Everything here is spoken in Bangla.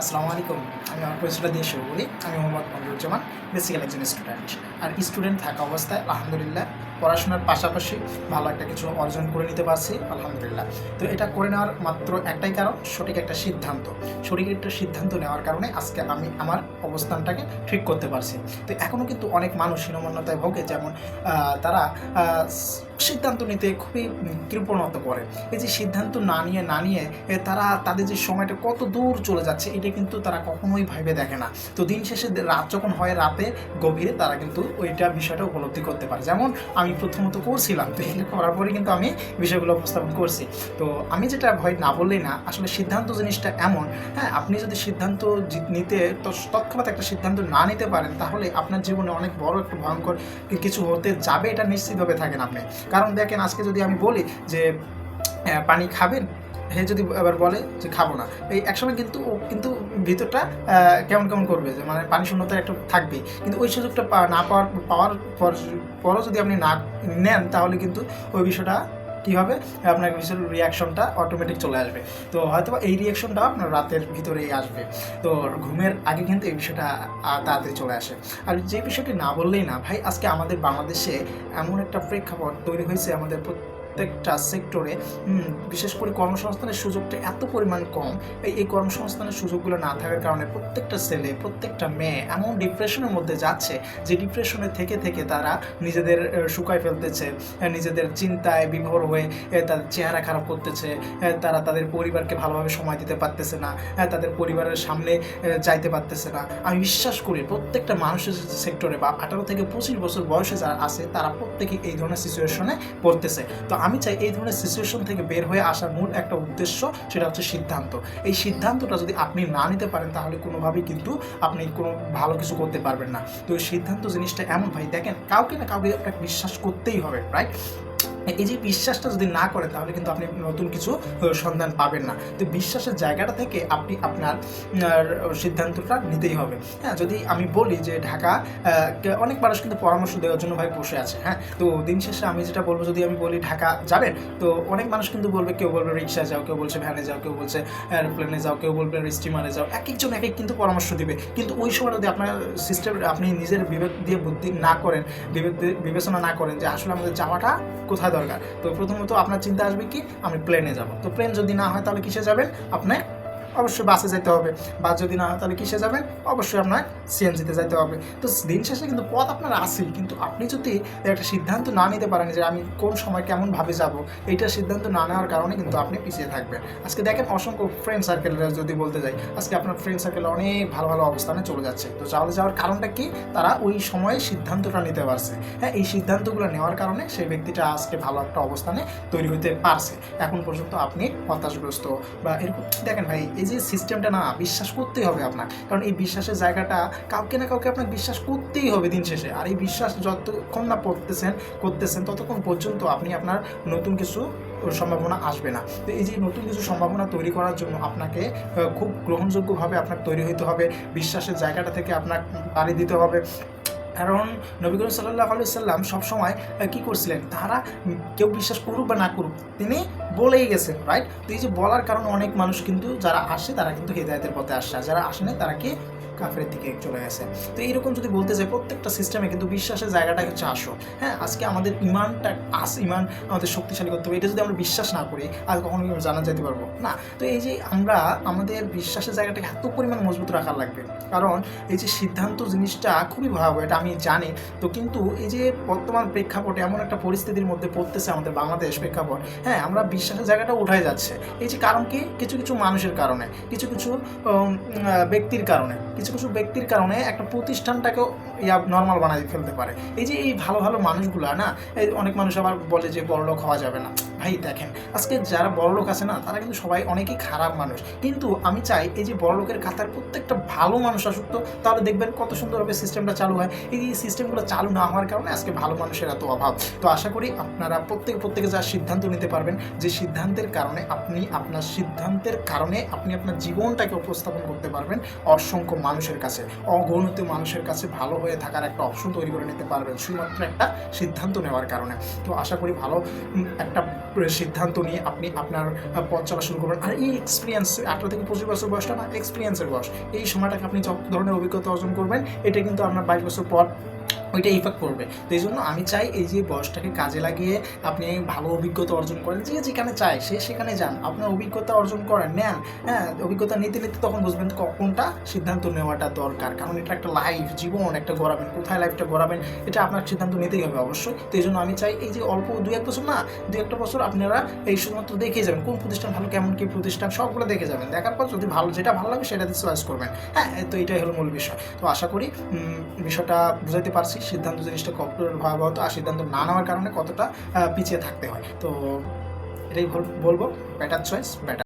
আসসালামু আলাইকুম। আমি আমার পরিচয়টা দিয়ে শুরু করি। আমি মোহাম্মদ মনিরুজ্জামান, বেসিক্যালি একজন স্টুডেন্ট। আর স্টুডেন্ট থাকা অবস্থায় আলহামদুলিল্লাহ পড়াশোনার পাশাপাশি ভালো একটা কিছু অর্জন করে নিতে পারছি আলহামদুলিল্লাহ। তো এটা করে নেওয়ার মাত্র একটাই কারণ, সঠিক একটা সিদ্ধান্ত। সঠিক একটা সিদ্ধান্ত নেওয়ার কারণে আজকে আমি আমার অবস্থানটাকে ঠিক করতে পারছি। তো এখনও কিন্তু অনেক মানুষ হীনমন্যতায় ভোগে, যেমন তারা সিদ্ধান্ত নিতে খুবই কৃপণতা করে। এই যে সিদ্ধান্ত না নিয়ে তারা তাদের যে সময়টা কত দূর চলে যাচ্ছে এটা কিন্তু তারা কখনোই ভাবে দেখে না। তো দিন শেষে রাত যখন হয়, রাতে গভীরে তারা কিন্তু ওইটা বিষয়টা উপলব্ধি করতে পারে। যেমন আমি প্রথমত করছিলাম, তো এগুলো করার পরে কিন্তু আমি বিষয়গুলো উপস্থাপন করছি। তো আমি যেটা ভয় না বললেই না, আসলে সিদ্ধান্ত জিনিসটা এমন, হ্যাঁ, আপনি যদি সিদ্ধান্ত নিতে তৎক্ষণাৎ একটা সিদ্ধান্ত না নিতে পারেন, তাহলে আপনার জীবনে অনেক বড় একটা ভয়ঙ্কর কিছু হতে যাবে, এটা নিশ্চিতভাবে থাকেন আপনি। কারণ দেখেন, আজকে যদি আমি বলি যে পানি খাবেন, হে যদি এবার বলে যে খাবো না, এই একসময় কিন্তু ও কিন্তু ভিতরটা কেমন কেমন করবে, যে মানে পানি শূন্যতা একটা থাকবেই। কিন্তু ওই সুযোগটা না পাওয়ার পরও যদি আপনি না নেন, তাহলে কিন্তু ওই বিষয়টা কী হবে, আপনার বিষয়ের রিয়াকশনটা অটোমেটিক চলে আসবে। তো হয়তো এই রিয়াকশনটা আপনার রাতের ভিতরেই আসবে। তো ঘুমের আগে কিন্তু এই বিষয়টা তাড়াতাড়ি চলে আসে। আর যে বিষয়টি না বললেই না ভাই, আজকে আমাদের বাংলাদেশে এমন একটা প্রেক্ষাপট তৈরি হয়েছে, আমাদের প্রত্যেকটা সেক্টরে, বিশেষ করে কর্মসংস্থানের সুযোগটা এত পরিমাণ কম। এই কর্মসংস্থানের সুযোগগুলো না থাকার কারণে প্রত্যেকটা ছেলে, প্রত্যেকটা মেয়ে এমন ডিপ্রেশনের মধ্যে যাচ্ছে যে ডিপ্রেশনে থেকে তারা নিজেদের শুকায় ফেলতেছে, নিজেদের চিন্তায় বিভোর হয়ে তাদের চেহারা খারাপ করতেছে, তারা তাদের পরিবারকে ভালোভাবে সময় দিতে পারতেছে না, তাদের পরিবারের সামনে যাইতে পারতেছে না। আমি বিশ্বাস করি প্রত্যেকটা মানুষের সেক্টরে বা 18 থেকে 25 বছর বয়সে যারা আছে, তারা প্রত্যেকেই এই ধরনের সিচুয়েশনে পড়তেছে। তো আমি চাই এই ধরনের সিচুয়েশন থেকে বের হয়ে আসার মূল একটা উদ্দেশ্য, সেটা হচ্ছে সিদ্ধান্ত। এই সিদ্ধান্তটা যদি আপনি না নিতে পারেন, তাহলে কোনোভাবেই কিন্তু আপনি কোনো ভালো কিছু করতে পারবেন না। তো এই সিদ্ধান্ত জিনিসটা এমন ভাই, দেখেন, কাউকে না কাউকে আপনাকে বিশ্বাস করতেই হবে, রাইট? এই যে বিশ্বাসটা যদি না করে, তাহলে কিন্তু আপনি নতুন কিছু সন্ধান পাবেন না। তো বিশ্বাসের জায়গাটা থেকে আপনি আপনার সিদ্ধান্তটা নিতেই হবে। হ্যাঁ, যদি আমি বলি যে ঢাকা, অনেক মানুষ কিন্তু পরামর্শ দেওয়ার জন্য ভাই বসে আছে। হ্যাঁ, তো দিন শেষে আমি যেটা বলবো, যদি আমি বলি ঢাকা যাবেন, তো অনেক মানুষ কিন্তু বলবে, কেউ বলবে রিক্সায় যাও, কেউ বলছে ভ্যানে যাও, কেউ বলছে এরোপ্লেনে যাও, কেউ বলবে স্টিমারে যাও। এক একজন এক এক কিন্তু পরামর্শ দিবে। কিন্তু ওই সময় যদি আপনার সিস্টেম, আপনি নিজের বিবেক দিয়ে বুদ্ধি না করেন, বিবেচনা না করেন যে আসলে আমাদের যাওয়াটা কোথায় দরকার, তো প্রথমত আপনার চিন্তা আসবে কি, আমি প্লেনে যাব। তো প্লেন যদি না হয়, তাহলে কিসে যাবেন? আপনি অবশ্যই বাসে যেতে হবে। বাস যদি না হয়, তাহলে কিসে যাবেন? অবশ্যই আপনার সিএনজিতে যেতে হবে। তো দিন শেষে কিন্তু পথ আপনার আসেই, কিন্তু আপনি যদি একটা সিদ্ধান্ত না নিতে পারেন যে আমি কোন সময় কেমনভাবে যাব, এইটা সিদ্ধান্ত না নেওয়ার কারণে কিন্তু আপনি পিছিয়ে থাকবেন। আজকে দেখেন, অসংখ্য ফ্রেন্ড সার্কেলরা যদি বলতে যাই, আজকে আপনার ফ্রেন্ড সার্কেল অনেক ভালো ভালো অবস্থানে চলে যাচ্ছে। তো যাওয়ার কারণটা কি? তারা ওই সময়ে সিদ্ধান্তটা নিতে পারছে। হ্যাঁ, এই সিদ্ধান্তগুলো নেওয়ার কারণে সেই ব্যক্তিটা আজকে ভালো একটা অবস্থানে তৈরি হতে পারছে। এখন পর্যন্ত আপনি হতাশগ্রস্ত বা এরকম, দেখেন ভাই, এই যে সিস্টেমটা না, বিশ্বাস করতেই হবে আপনার। কারণ এই বিশ্বাসের জায়গাটা কাউকে না কাউকে আপনার বিশ্বাস করতেই হবে দিন শেষে। আর এই বিশ্বাস যতক্ষণ না করতেছেন ততক্ষণ পর্যন্ত আপনি আপনার নতুন কিছু সম্ভাবনা আসবে না। তো এই যে নতুন কিছু সম্ভাবনা তৈরি করার জন্য আপনাকে খুব গ্রহণযোগ্যভাবে আপনার তৈরি হতে হবে। বিশ্বাসের জায়গাটা থেকে আপনার পাড়ি দিতে হবে। কারণ নবী করিম সাল্লাল্লাহু আলাইহি সাল্লাম সবসময় কী করছিলেন, তারা কেউ বিশ্বাস করুক বা না করুক, তিনি বলেই গেছেন, রাইট? তো এই যে বলার কারণে অনেক মানুষ কিন্তু যারা আসে, তারা কিন্তু হিদায়াতের পথে আসছে, আর যারা আসে না, তারা কি কাফেরের দিকে চলে গেছে। তো এইরকম যদি বলতে চাই, প্রত্যেকটা সিস্টেমে কিন্তু বিশ্বাসের জায়গাটা হচ্ছে আসো। হ্যাঁ, আজকে আমাদের ইমান আমাদের শক্তিশালী করতে হবে। এটা যদি আমরা বিশ্বাস না করি, আর কখনো জানা যেতে পারবো না। তো এই যে আমরা আমাদের বিশ্বাসের জায়গাটাকে এত পরিমাণ মজবুত রাখার লাগবে, কারণ এই যে সিদ্ধান্ত জিনিসটা খুবই ভয়াবহ, এটা আমি জানি। তো কিন্তু এই যে বর্তমান প্রেক্ষাপটে এমন একটা পরিস্থিতির মধ্যে পড়তেছে আমাদের বাংলাদেশ প্রেক্ষাপট, হ্যাঁ, আমরা বিশ্বাসের জায়গাটা উঠাই যাচ্ছে। এই যে কারণ কি? কিছু কিছু মানুষের কারণে, কিছু কিছু ব্যক্তির কারণে একটা প্রতিষ্ঠানটাকেও নর্মাল বানাই ফেলতে পারে। এই যে এই ভালো ভালো মানুষগুলা না, এই অনেক মানুষ আবার বলে যে বড়লোক হওয়া যাবে না। ভাই দেখেন, আজকে যারা বড়লোক আছে না, তারা কিন্তু সবাই অনেকেই খারাপ মানুষ। কিন্তু আমি চাই এই যে বড়লোকের কাতার প্রত্যেকটা ভালো মানুষ আসুক, তো তাহলে দেখবেন কত সুন্দরভাবে সিস্টেমটা চালু হয়। এই সিস্টেমগুলো চালু না হওয়ার কারণে আজকে ভালো মানুষের এত অভাব। তো আশা করি আপনারা প্রত্যেকে যা সিদ্ধান্ত নিতে পারবেন, যে সিদ্ধান্তের কারণে আপনি আপনার জীবনটাকে উপস্থাপন করতে পারবেন অসংখ্য মানুষের কাছে, অগণিত মানুষের কাছে ভালো হয়ে থাকার একটা অপশন তৈরি করে নিতে পারবেন, শুধুমাত্র একটা সিদ্ধান্ত নেওয়ার কারণে। তো আশা করি ভালো একটা সিদ্ধান্ত নিয়ে আপনি আপনার পথ চলা শুরু করবেন। আর এই এক্সপিরিয়েন্স 18 থেকে 25 বছর বয়সটা না এক্সপিরিয়েন্সের বয়স। এই সময়টাকে আপনি যত ধরনের অভিজ্ঞতা অর্জন করবেন, এটা কিন্তু আপনার 22 বছর পর ওইটা ইফেক্ট করবে। তো এই জন্য আমি চাই এই যে বয়সটাকে কাজে লাগিয়ে আপনি ভালো অভিজ্ঞতা অর্জন করেন, যে যেখানে চায় সে সেখানে যান, আপনার অভিজ্ঞতা অর্জন করেন, নেন। হ্যাঁ, অভিজ্ঞতা নিতে নিতে তখন বুঝবেন কোনটা সিদ্ধান্ত নেওয়াটা দরকার, কারণ এটা একটা লাইফ, জীবন একটা গড়াবেন, কোথায় লাইফটা গড়াবেন এটা আপনার সিদ্ধান্ত নিতেই হবে অবশ্যই। তো এই জন্য আমি চাই এই যে অল্প 2-1 বছর না, 2-1টা বছর আপনারা এই শুধুমাত্র দেখে যাবেন কোন প্রতিষ্ঠান ভালো, কেমন কী প্রতিষ্ঠান, সবগুলো দেখে যাবেন। দেখার পর যদি ভালো যেটা ভালো লাগে সেটাতে চয়েস করবেন। হ্যাঁ, তো এটাই হলো মূল বিষয়। তো আশা করি বিষয়টা বুঝাইতে পারছি, সিদ্ধান্ত জিনিসটা কতটা ভয়াবহতা আর সিদ্ধান্ত না নেওয়ার কারণে কতটা পিছিয়ে থাকতে হয়। তো এটাই বলবো, বেটার চয়েস বেটার।